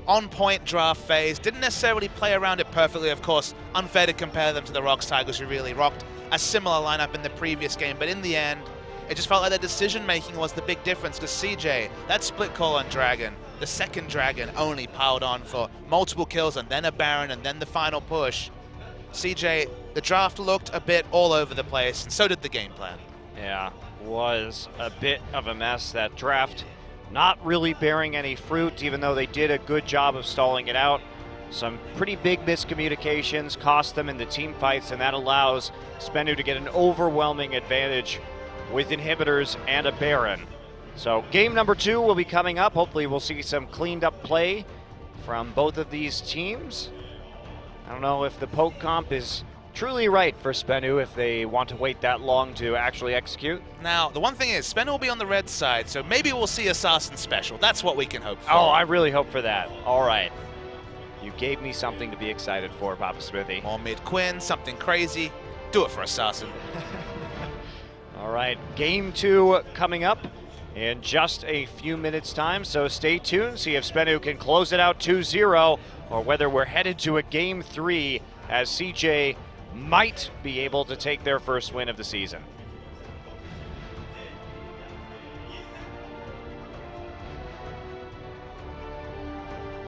on-point draft phase. Didn't necessarily play around it perfectly, of course. Unfair to compare them to the Rocks Tigers, who really rocked a similar lineup in the previous game. But in the end, it just felt like their decision-making was the big difference. Because CJ, that split call on Dragon, the second Dragon only piled on for multiple kills and then a Baron and then the final push. CJ, the draft looked a bit all over the place, and so did the game plan. Yeah, was a bit of a mess. That draft not really bearing any fruit, even though they did a good job of stalling it out. Some pretty big miscommunications cost them in the team fights, and that allows SBENU to get an overwhelming advantage with inhibitors and a Baron. So game number 2 will be coming up. Hopefully we'll see some cleaned up play from both of these teams. I don't know if the poke comp is truly right for SBENU if they want to wait that long to actually execute. Now, the one thing is, SBENU will be on the red side, so maybe we'll see Assassin Special. That's what we can hope for. Oh, I really hope for that. All right. You gave me something to be excited for, Papa Smithy. More mid-Quinn, something crazy. Do it for Assassin. All right, game 2 coming up in just a few minutes' time, so stay tuned, see if SBENU can close it out 2-0, or whether we're headed to a game 3 as CJ might be able to take their first win of the season.